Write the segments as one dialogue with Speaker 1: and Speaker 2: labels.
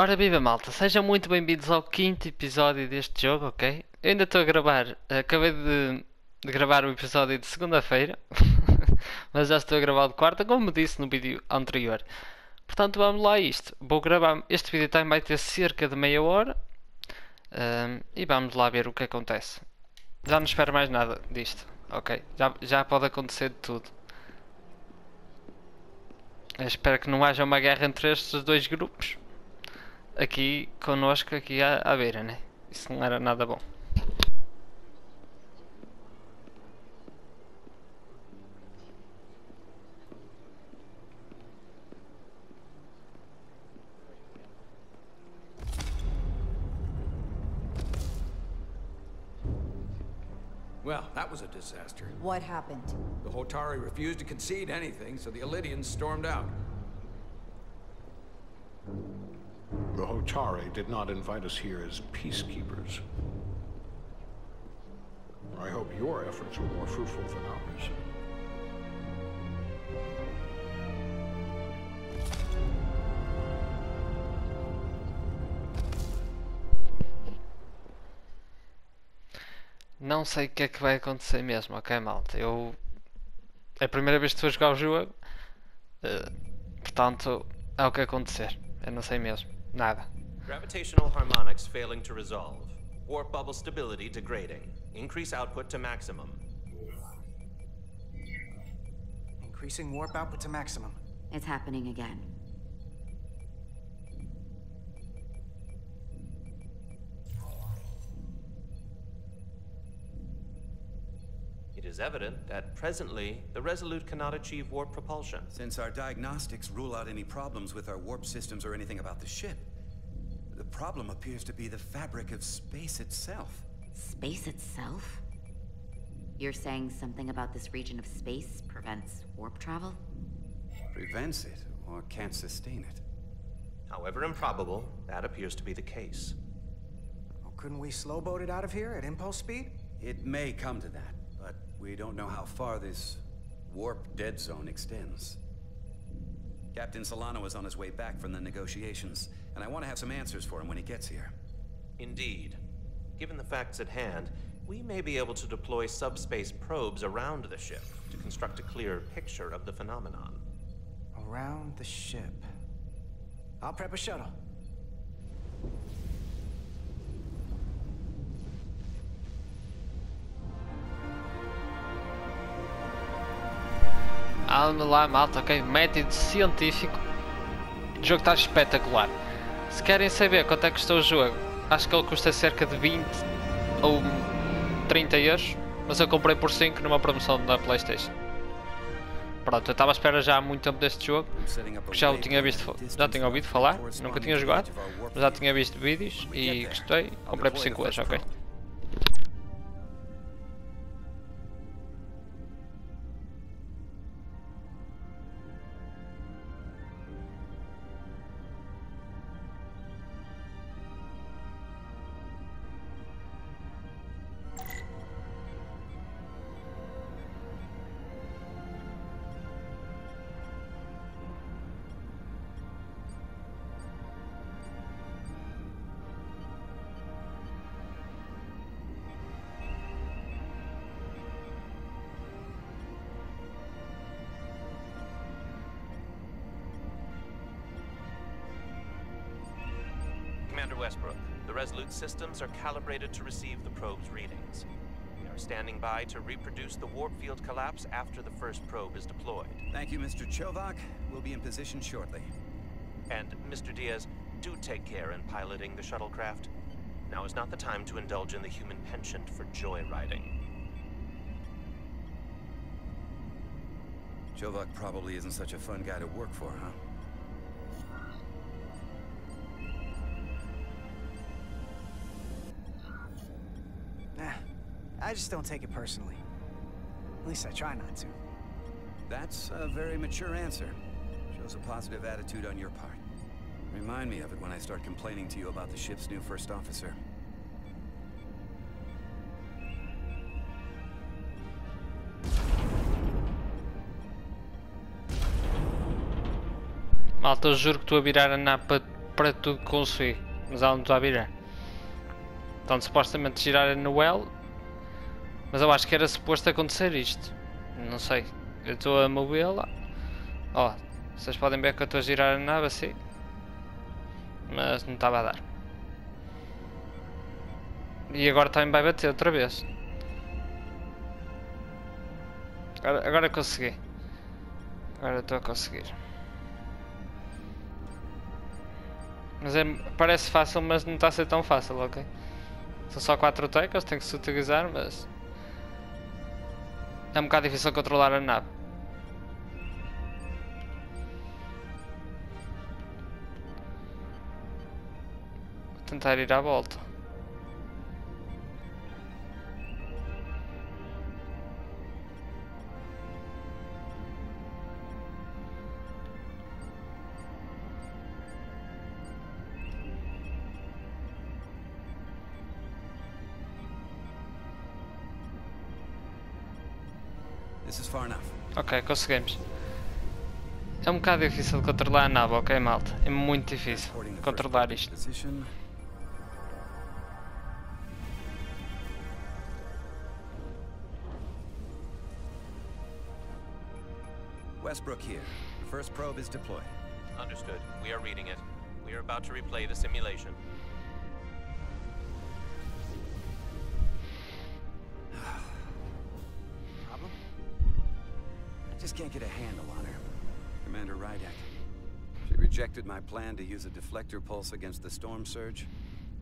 Speaker 1: Ora viva malta, sejam muito bem-vindos ao quinto episódio deste jogo, ok? Eu ainda estou a gravar, acabei de gravar o episódio de segunda-feira, mas já estou a gravar de quarta, como disse no vídeo anterior. Portanto vamos lá a isto, vou gravar, este vídeo também vai ter cerca de meia hora, e vamos lá ver o que acontece. Já não espero mais nada disto, ok? Já pode acontecer de tudo. Eu espero que não haja uma guerra entre estes dois grupos. Aqui connosco, aqui à beira, né? Isso não era nada bom.
Speaker 2: Well, that was a disaster.
Speaker 3: What happened?
Speaker 2: The Hotari refused to concede anything, so the Elydians stormed out.
Speaker 4: The Hotari did not invite us here as peacekeepers. I hope your efforts were more fruitful than ours.
Speaker 1: Não sei o que é que vai acontecer mesmo, ok malta? É a primeira vez que estou a jogar o jogo, portanto é o que acontecer. Eu não sei mesmo, nada.
Speaker 5: Gravitational harmonics failing to resolve. Warp bubble stability degrading. Increase output to maximum.
Speaker 6: Increasing warp output to maximum.
Speaker 3: It's happening again.
Speaker 5: It is evident that presently the Resolute cannot achieve warp propulsion.
Speaker 7: Since our diagnostics rule out any problems with our warp systems or anything about the ship, the problem appears to be the fabric of space itself.
Speaker 3: Space itself? You're saying something about this region of space prevents warp travel?
Speaker 7: Prevents it, or can't sustain it.
Speaker 5: However improbable, that appears to be the case.
Speaker 6: Well, couldn't we slowboat it out of here at impulse speed?
Speaker 7: It may come to that, but we don't know how far this warp dead zone extends. Captain Solano is on his way back from the negotiations, and I want to have some answers for him when he gets here.
Speaker 5: Indeed. Given the facts at hand, we may be able to deploy subspace probes around the ship to construct a clearer picture of the phenomenon.
Speaker 6: Around the ship. I'll prep a shuttle.
Speaker 1: Vamos lá malta, ok? Método científico. O jogo está espetacular. Se querem saber quanto é que custou o jogo, acho que ele custa cerca de 20 ou 30 euros. Mas eu comprei por 5 numa promoção da PlayStation. Pronto, eu estava à espera já há muito tempo deste jogo, porque já o tinha visto, já tinha ouvido falar, nunca tinha jogado, mas já tinha visto vídeos e gostei, comprei por 5 euros, ok?
Speaker 5: Commander Westbrook, the Resolute systems are calibrated to receive the probe's readings. We are standing by to reproduce the warp field collapse after the first probe is deployed.
Speaker 7: Thank you, Mr. Chovak. We'll be in position shortly.
Speaker 5: And, Mr. Diaz, do take care in piloting the shuttlecraft. Now is not the time to indulge in the human penchant for joyriding.
Speaker 7: Chovak probably isn't such a fun guy to work for, huh?
Speaker 6: Nah, I just don't take it personally. At least I try not to.
Speaker 7: That's a very mature answer. Shows a positive attitude on your part. Remind me of it when I start complaining to you about the ship's new first officer.
Speaker 1: Malta, eu juro que estou a virar a napa para tudo que consegui, mas ela não está a virar. Então supostamente girar no L, mas eu acho que era suposto acontecer isto. Não sei, eu estou a movê-la. Ó, vocês podem ver que eu estou a girar a nave assim, mas não estava a dar. E agora também vai bater outra vez. Agora consegui. Agora estou a conseguir. Mas parece fácil, mas não está a ser tão fácil, ok? São só 4 teclas, tem que se utilizar, mas... é um bocado difícil controlar a nave. Vou tentar ir à volta.
Speaker 7: This is far enough.
Speaker 1: Ok, conseguimos. É um bocado difícil de controlar a nave, ok, malta? É muito difícil controlar isto.
Speaker 7: Position. Westbrook here. The first probe is deployed.
Speaker 5: Understood. We are reading it. We are about to replay the simulation.
Speaker 7: Problem? I just can't get a handle on her. Commander Rydek. She rejected my plan to use a deflector pulse against the storm surge,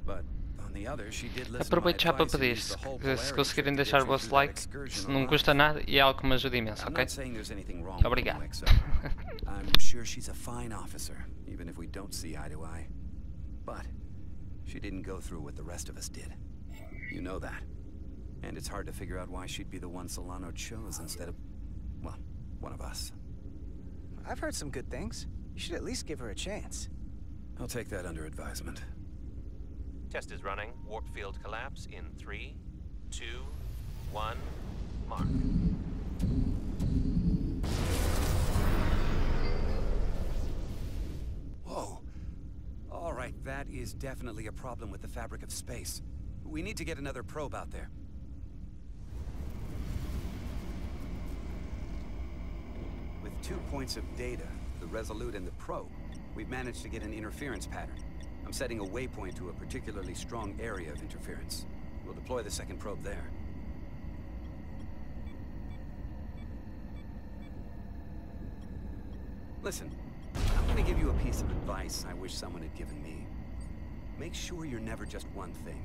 Speaker 7: but on the other, she did listen to my
Speaker 1: Aproveito já para
Speaker 7: advice and
Speaker 1: pedir,
Speaker 7: use the whole
Speaker 1: se
Speaker 7: polarity
Speaker 1: conseguirem
Speaker 7: shift to
Speaker 1: deixar
Speaker 7: get
Speaker 1: o
Speaker 7: you
Speaker 1: vosso
Speaker 7: through that
Speaker 1: like,
Speaker 7: excursion
Speaker 1: se não
Speaker 7: on
Speaker 1: custa
Speaker 7: Mars.
Speaker 1: nada e é algo que me ajuda imenso,
Speaker 7: I'm
Speaker 1: ok?
Speaker 7: not saying there's anything wrong with
Speaker 1: Obrigado.
Speaker 7: you, XO. I'm sure she's a fine officer, even if we don't see eye to eye. But she didn't go through what the rest of us did. You know that. And it's hard to figure out why she'd be the one Solano chose instead of, well, one of us.
Speaker 6: I've heard some good things. You should at least give her a chance.
Speaker 7: I'll take that under advisement.
Speaker 5: Test is running. Warp field collapse in 3, 2, 1, mark.
Speaker 7: Whoa. All right, that is definitely a problem with the fabric of space. We need to get another probe out there. With 2 points of data, the Resolute and the probe, we've managed to get an interference pattern. I'm setting a waypoint to a particularly strong area of interference. We'll deploy the second probe there. Listen, I'm gonna give you a piece of advice I wish someone had given me. Make sure you're never just one thing.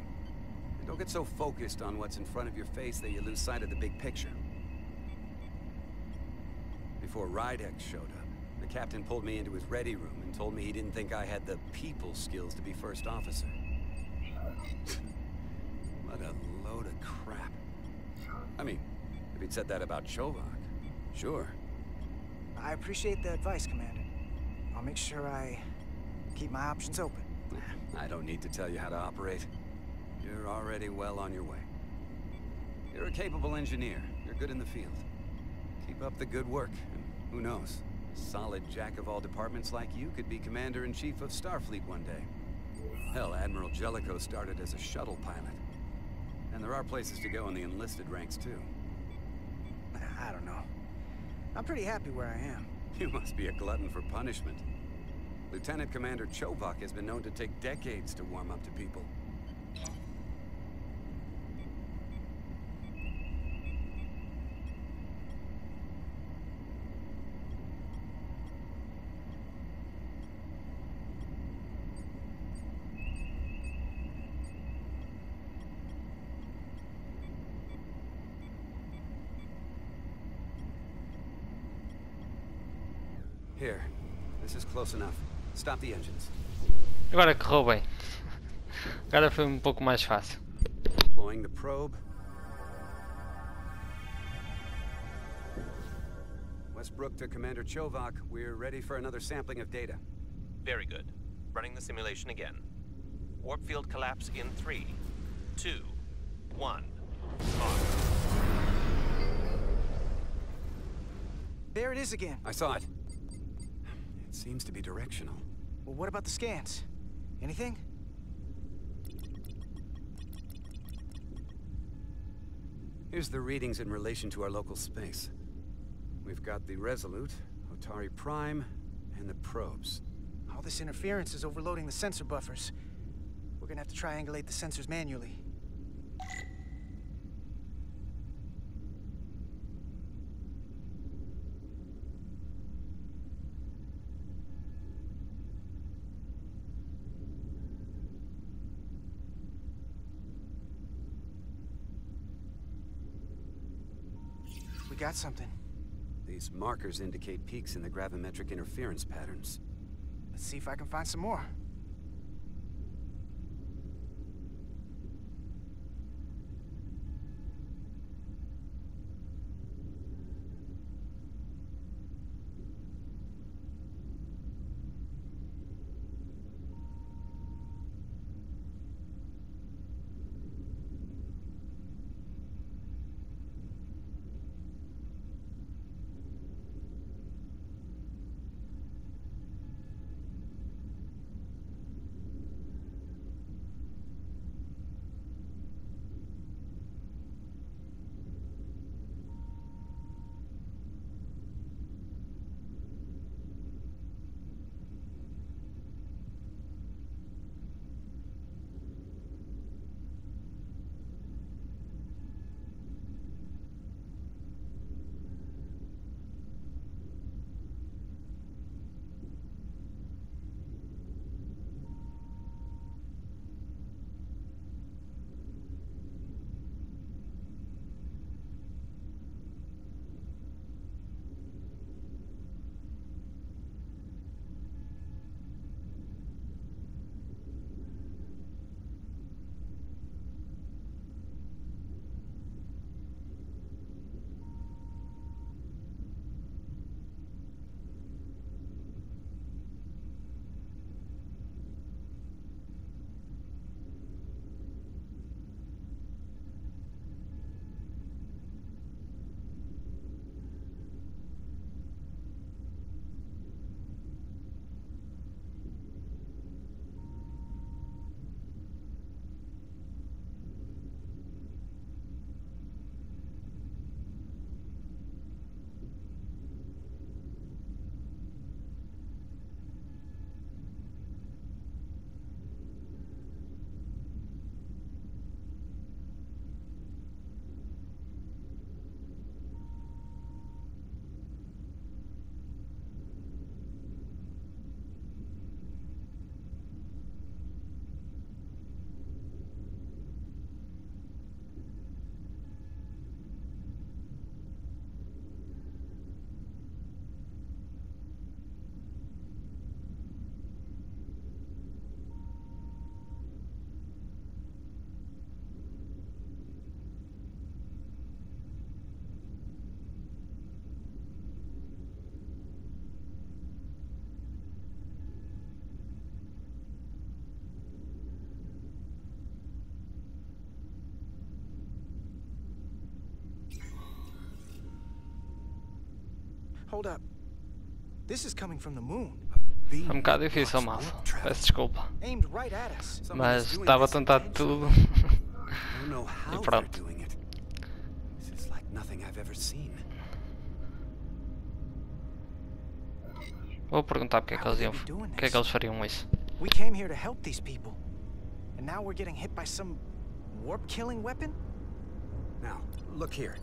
Speaker 7: And don't get so focused on what's in front of your face that you lose sight of the big picture. Before Rydek showed up, the captain pulled me into his ready room and told me he didn't think I had the people skills to be first officer. What a load of crap. I mean, if he'd said that about Chovak, sure.
Speaker 6: I appreciate the advice, Commander. I'll make sure I keep my options open.
Speaker 7: I don't need to tell you how to operate. You're already well on your way. You're a capable engineer. You're good in the field. Keep up the good work, and who knows? A solid jack of all departments like you could be Commander-in-Chief of Starfleet one day. Hell, Admiral Jellicoe started as a shuttle pilot. And there are places to go in the enlisted ranks, too.
Speaker 6: I don't know. I'm pretty happy where I am.
Speaker 7: You must be a glutton for punishment. Lieutenant Commander Chovak has been known to take decades to warm up to people. Here, this is close enough. Stop the engines.
Speaker 1: Agora correu bem. Agora foi um pouco mais fácil.
Speaker 7: Deploying the probe. Westbrook to Commander Chovak. We're ready for another sampling of data.
Speaker 5: Very good. Running the simulation again. Warp field collapse in 3, 2, 1, mark.
Speaker 6: There it is again.
Speaker 7: I saw it. It seems to be directional.
Speaker 6: Well, what about the scans? Anything?
Speaker 7: Here's the readings in relation to our local space. We've got the Resolute, Otari Prime, and the probes.
Speaker 6: All this interference is overloading the sensor buffers. We're gonna have to triangulate the sensors manually. We got something.
Speaker 7: These markers indicate peaks in the gravimetric interference patterns.
Speaker 6: Let's see if I can find some more. Hold up. This is coming from the moon.
Speaker 1: É um bocado difícil, malta. Peço desculpa.
Speaker 6: Aimed right at us.
Speaker 1: Mas estava a tentar tudo. E pronto.
Speaker 7: This is like nothing I've ever seen.
Speaker 1: Vou perguntar porque é que eles iam, porque é que eles fariam isso.
Speaker 6: We came here to help these people. And now we're getting hit by some warp-killing weapon?
Speaker 7: Now, look here.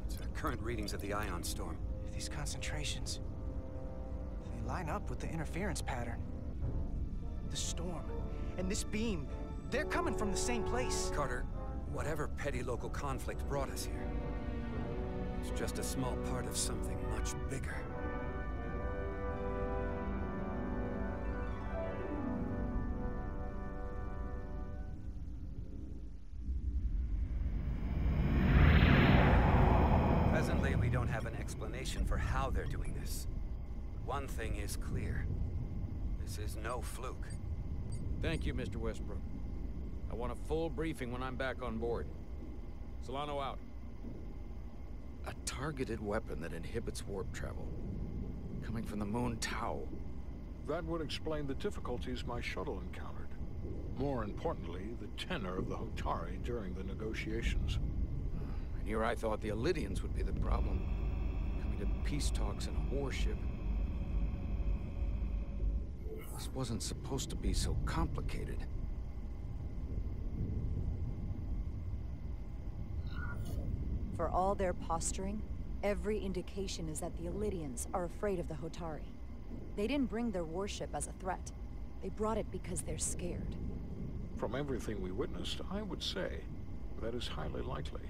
Speaker 7: It's current readings of the ion storm.
Speaker 6: These concentrations, they line up with the interference pattern. The storm and this beam, they're coming from the same place.
Speaker 7: Carter, whatever petty local conflict brought us here, it's just a small part of something much bigger. Presently, we don't have an explanation for how they're doing this. One thing is clear. This is no fluke.
Speaker 2: Thank you, Mr. Westbrook. I want a full briefing when I'm back on board. Solano out. A targeted weapon that inhibits warp travel. Coming from the moon Tau.
Speaker 4: That would explain the difficulties my shuttle encountered. More importantly, the tenor of the Hotari during the negotiations.
Speaker 2: And here I thought the Illydians would be the problem. Coming to peace talks in a warship. This wasn't supposed to be so complicated.
Speaker 8: For all their posturing, every indication is that the Illydians are afraid of the Hotari. They didn't bring their warship as a threat. They brought it because they're scared.
Speaker 4: From everything we witnessed, I would say that is highly likely.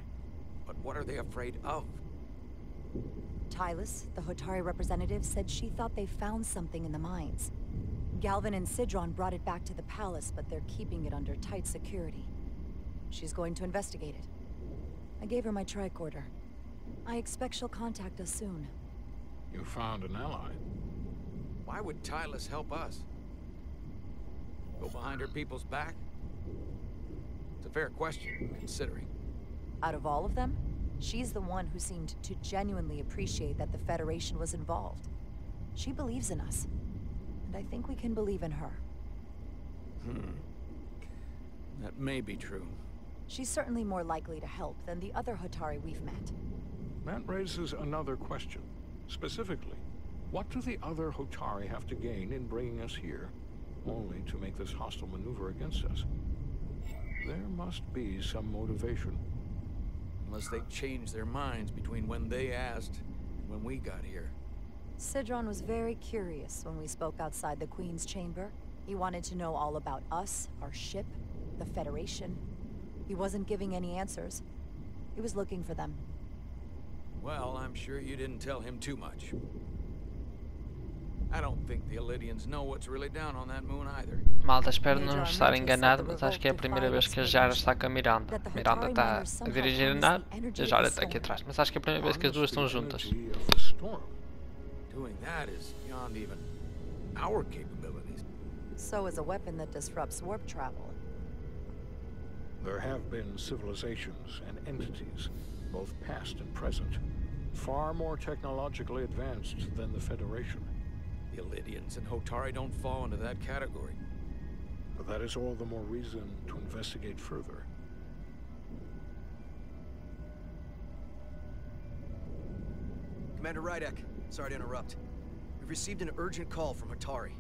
Speaker 2: But what are they afraid of?
Speaker 8: Tylus, the Hotari representative, said she thought they found something in the mines. Galvin and Sidron brought it back to the palace, but they're keeping it under tight security. She's going to investigate it. I gave her my tricorder. I expect she'll contact us soon.
Speaker 4: You found an ally.
Speaker 2: Why would Tylus help us? Go behind her people's back? It's a fair question, considering.
Speaker 8: Out of all of them, she's the one who seemed to genuinely appreciate that the Federation was involved. She believes in us. And I think we can believe in her.
Speaker 2: That may be true.
Speaker 8: She's certainly more likely to help than the other Hotari we've met.
Speaker 4: That raises another question. Specifically, what do the other Hotari have to gain in bringing us here, only to make this hostile maneuver against us? There must be some motivation.
Speaker 2: Unless they changed their minds between when they asked and when we got here.
Speaker 8: Sidron was very curious when we spoke outside the Queen's chamber. He wanted to know all about us, our ship, the Federation. He wasn't giving any answers. He was looking for them.
Speaker 2: Well, I'm sure you didn't tell him too much. I don't think the Illydians know what's really down on that moon either.
Speaker 1: Malta, espero não estar enganado, mas acho que é a primeira vez que a Jara está com a Miranda. Miranda está a dirigir a nave e a Jara está aqui atrás. Mas acho que é a primeira vez que as duas estão juntas.
Speaker 2: Doing that is beyond even our capabilities.
Speaker 8: So is a weapon that disrupts warp travel.
Speaker 4: There have been civilizations and entities, both past and present, far more technologically advanced than the Federation.
Speaker 2: The Illydians and Hotari don't fall into that category.
Speaker 4: But that is all the more reason to investigate further.
Speaker 9: Commander Rydek, sorry to interrupt. We've received an urgent call from Hotari.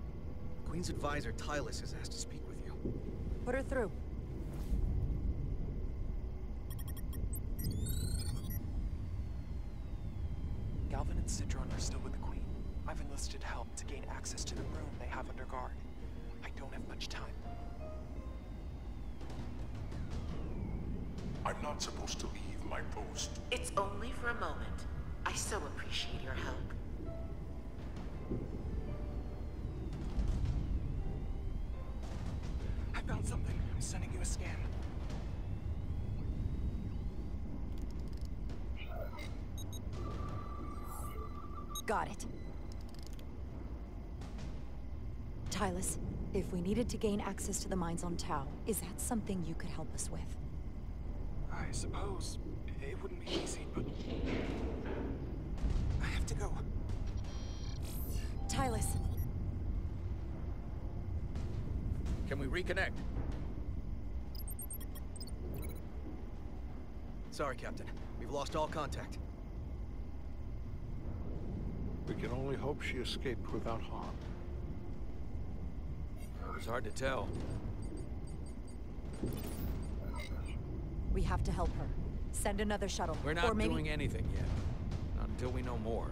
Speaker 9: The Queen's advisor, Tylus, has asked to speak with you.
Speaker 8: Put her through.
Speaker 6: Galvin and Sidron are still with the Queen. I've enlisted help to gain access to the room they have under guard. I don't have much time.
Speaker 10: I'm not supposed to leave my post.
Speaker 11: It's only for a moment. I so appreciate your help.
Speaker 6: I found something. I'm sending you a scan.
Speaker 8: Got it. Tylus, if we needed to gain access to the mines on Tau, is that something you could help us with?
Speaker 6: I suppose it wouldn't be easy, but I have to go.
Speaker 8: Tylus.
Speaker 2: Can we reconnect?
Speaker 9: Sorry, Captain. We've lost all contact.
Speaker 4: We can only hope she escaped without harm.
Speaker 2: It was hard to tell.
Speaker 8: We have to help her. Send another shuttle.
Speaker 2: We're not doing anything yet. Not until we know more.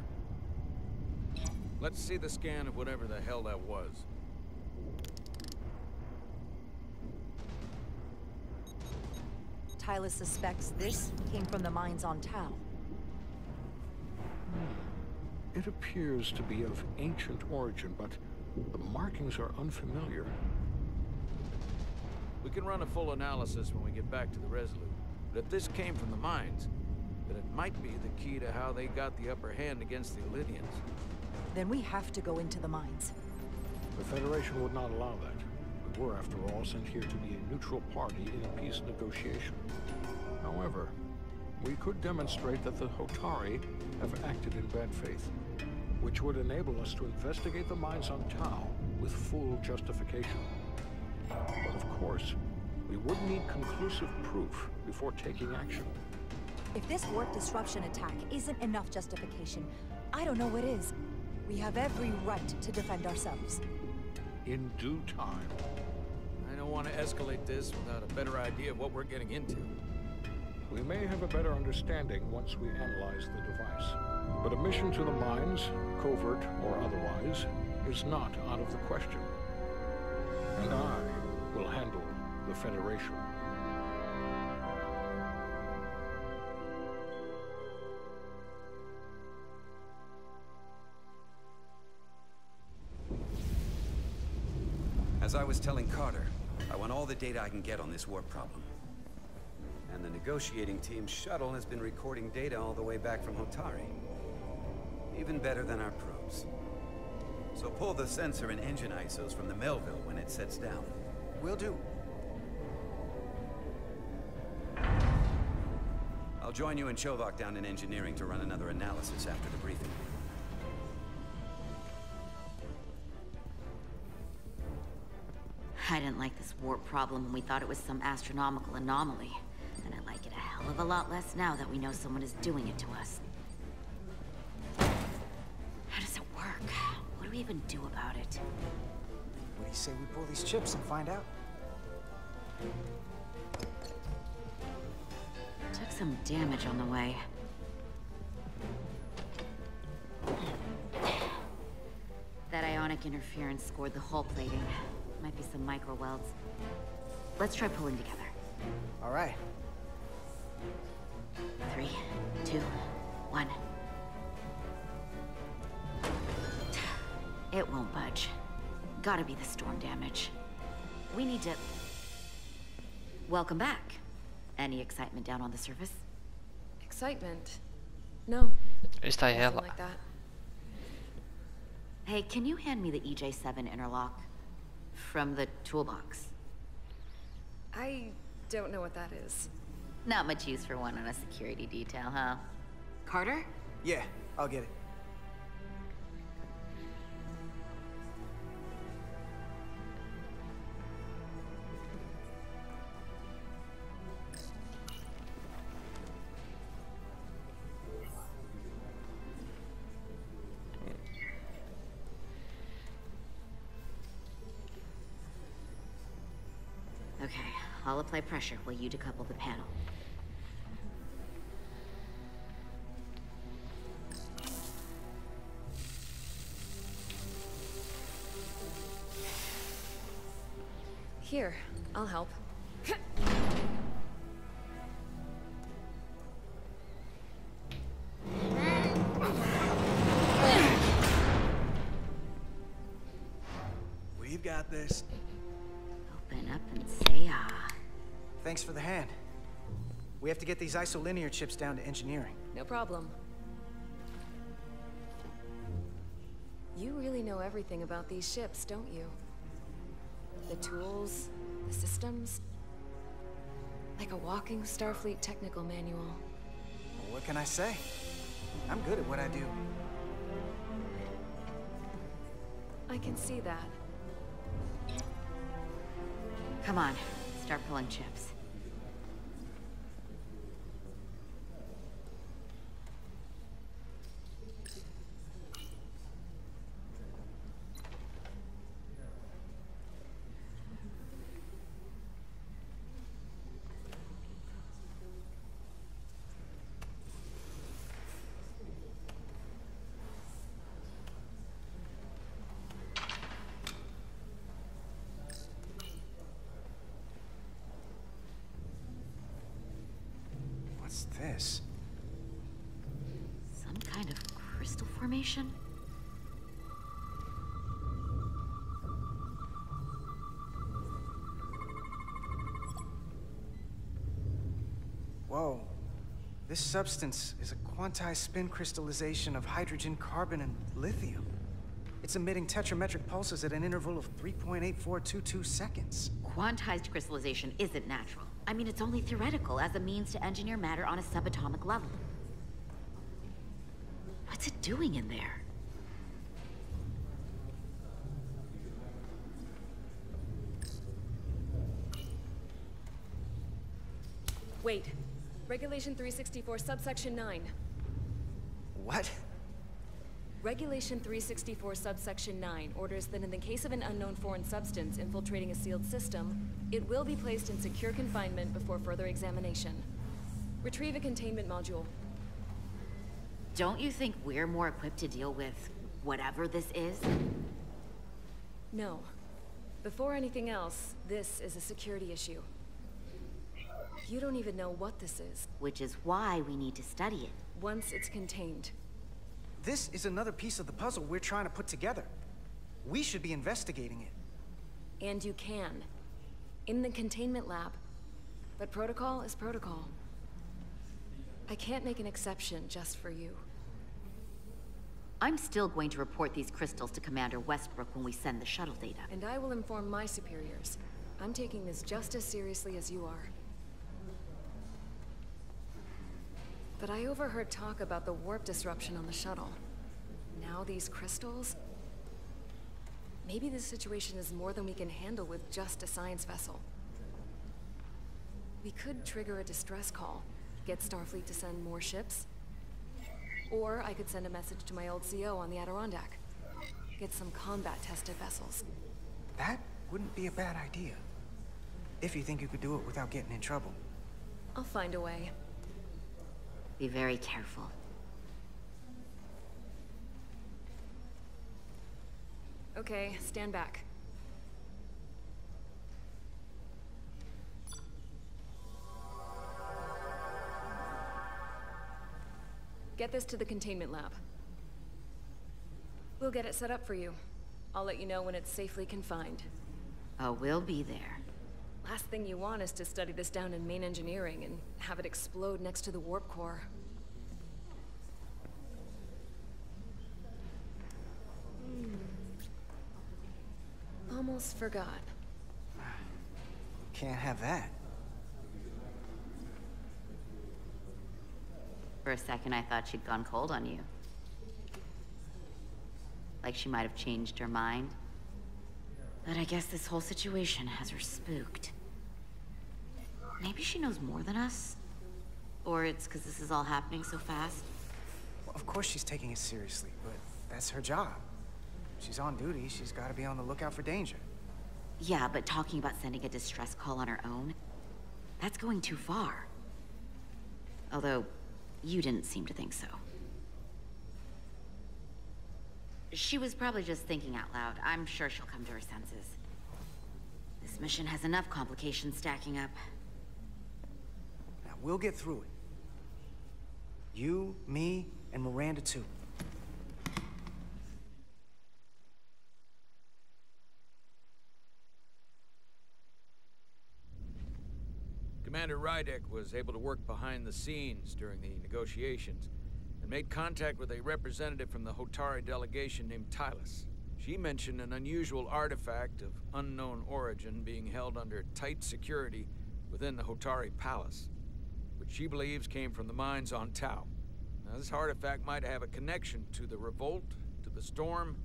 Speaker 2: Let's see the scan of whatever the hell that was.
Speaker 8: Tylus suspects this came from the mines on Tau.
Speaker 4: It appears to be of ancient origin, but the markings are unfamiliar.
Speaker 2: We can run a full analysis when we get back to the Resolute. But if this came from the mines, then it might be the key to how they got the upper hand against the Illydians.
Speaker 8: Then we have to go into the mines.
Speaker 4: The Federation would not allow that. We were, after all, sent here to be a neutral party in a peace negotiation. However, we could demonstrate that the Hotari have acted in bad faith, which would enable us to investigate the mines on Tau with full justification. But of course, we would need conclusive proof before taking action.
Speaker 8: If this warp disruption attack isn't enough justification, I don't know what is. We have every right to defend ourselves.
Speaker 4: In due time.
Speaker 2: I don't want to escalate this without a better idea of what we're getting into.
Speaker 4: We may have a better understanding once we analyze the device. But a mission to the mines, covert or otherwise, is not out of the question. And I will handle the Federation.
Speaker 7: As I was telling Carter, I want all the data I can get on this warp problem. And the negotiating team's shuttle has been recording data all the way back from Hotari. Even better than our probes. So pull the sensor and engine ISOs from the Melville when it sets down.
Speaker 6: Will do.
Speaker 7: I'll join you and Chovak down in engineering to run another analysis after the briefing.
Speaker 3: I didn't like this warp problem when we thought it was some astronomical anomaly. And I like it a hell of a lot less now that we know someone is doing it to us. How does it work? What do we even do about it?
Speaker 6: What do you say we pull these chips and find out?
Speaker 3: Took some damage on the way. That ionic interference scored the hull plating. Might be some micro welds. Let's try pulling together.
Speaker 6: All right.
Speaker 3: 3, 2, 1. It won't budge. Gotta be the storm damage. We need to... Welcome back. Any excitement down on the surface?
Speaker 12: Excitement? No.
Speaker 1: Está
Speaker 12: Nothing
Speaker 1: ela.
Speaker 12: like that.
Speaker 3: Hey, can you hand me the EJ7 interlock? From the toolbox.
Speaker 12: I don't know what that is.
Speaker 3: Not much use for one on a security detail, huh? Carter?
Speaker 6: Yeah, I'll get it.
Speaker 3: Okay, I'll apply pressure while you decouple the panel.
Speaker 12: Here, I'll help.
Speaker 6: We've got this.
Speaker 3: Open up and say ah.
Speaker 6: Thanks for the hand. We have to get these isolinear chips down to engineering.
Speaker 12: No problem. You really know everything about these ships, don't you? The tools, the systems. Like a walking Starfleet technical manual.
Speaker 6: Well, what can I say? I'm good at what I do.
Speaker 12: I can see that.
Speaker 3: Come on, start pulling chips.
Speaker 6: What's this?
Speaker 3: Some kind of crystal formation?
Speaker 6: Whoa. This substance is a quantized spin crystallization of hydrogen, carbon, and lithium. It's emitting tetrametric pulses at an interval of 3.8422 seconds.
Speaker 3: Quantized crystallization isn't natural. I mean, it's only theoretical as a means to engineer matter on a subatomic level. What's it doing in there?
Speaker 12: Wait. Regulation 364, subsection 9.
Speaker 6: What?
Speaker 12: Regulation 364, subsection 9 orders that in the case of an unknown foreign substance infiltrating a sealed system, it will be placed in secure confinement before further examination. Retrieve a containment module.
Speaker 3: Don't you think we're more equipped to deal with whatever this is?
Speaker 12: No. Before anything else, this is a security issue. You don't even know what this is.
Speaker 3: Which is why we need to study it.
Speaker 12: Once it's contained.
Speaker 6: This is another piece of the puzzle we're trying to put together. We should be investigating it.
Speaker 12: And you can. In the containment lab. But protocol is protocol. I can't make an exception just for you.
Speaker 3: I'm still going to report these crystals to Commander Westbrook when we send the shuttle data.
Speaker 12: And I will inform my superiors. I'm taking this just as seriously as you are. But I overheard talk about the warp disruption on the shuttle. Now these crystals? Maybe this situation is more than we can handle with just a science vessel. We could trigger a distress call, get Starfleet to send more ships. Or I could send a message to my old CO on the Adirondack. Get some combat-tested vessels.
Speaker 6: That wouldn't be a bad idea. If you think you could do it without getting in trouble.
Speaker 12: I'll find a way.
Speaker 3: Be very careful.
Speaker 12: Okay, stand back. Get this to the containment lab. We'll get it set up for you. I'll let you know when it's safely confined.
Speaker 3: Oh, we'll be there.
Speaker 12: Last thing you want is to study this down in main engineering and have it explode next to the warp core. Almost forgot.
Speaker 6: Can't have that.
Speaker 3: For a second, I thought she'd gone cold on you. Like she might have changed her mind. But I guess this whole situation has her spooked. Maybe she knows more than us? Or it's because this is all happening so fast?
Speaker 6: Well, of course she's taking it seriously, but that's her job. She's on duty, she's got to be on the lookout for danger.
Speaker 3: Yeah, but talking about sending a distress call on her own? That's going too far. Although, you didn't seem to think so. She was probably just thinking out loud. I'm sure she'll come to her senses. This mission has enough complications stacking up.
Speaker 6: Now, we'll get through it. You, me, and Miranda too.
Speaker 2: Commander Rydek was able to work behind the scenes during the negotiations and made contact with a representative from the Hotari delegation named Tylus. She mentioned an unusual artifact of unknown origin being held under tight security within the Hotari Palace, which she believes came from the mines on Tau. Now, this artifact might have a connection to the revolt, to the storm,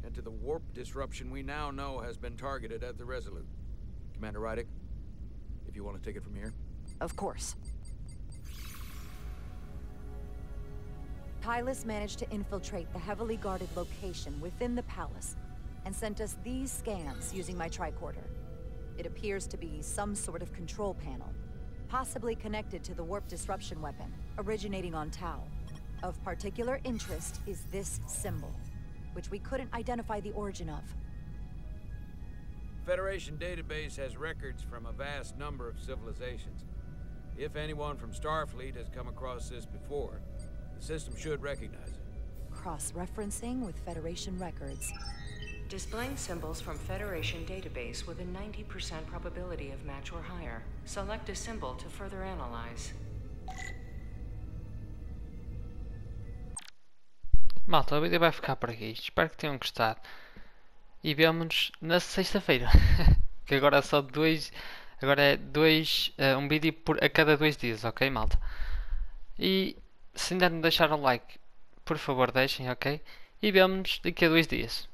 Speaker 2: and to the warp disruption we now know has been targeted at the Resolute. Commander Rydek, if you want to take it from here.
Speaker 8: Of course. Tylus managed to infiltrate the heavily guarded location within the palace and sent us these scans using my tricorder. It appears to be some sort of control panel, possibly connected to the warp disruption weapon, originating on Tau. Of particular interest is this symbol, which we couldn't identify the origin of.
Speaker 2: Federation database has records from a vast number of civilizations. If anyone from Starfleet has come across this before, the system should recognize it.
Speaker 8: Cross-referencing with Federation records.
Speaker 11: Displaying symbols from Federation database with a 90% probability of match or higher. Select a symbol to further analyze.
Speaker 1: Malta, o vídeo vai ficar por aqui. Espero que tenham gostado. E vemo-nos na sexta-feira. Que agora é só dois. Agora é um vídeo a cada 2 dias, ok, malta? E se ainda não deixaram like, por favor deixem, ok? E vemo-nos daqui a 2 dias.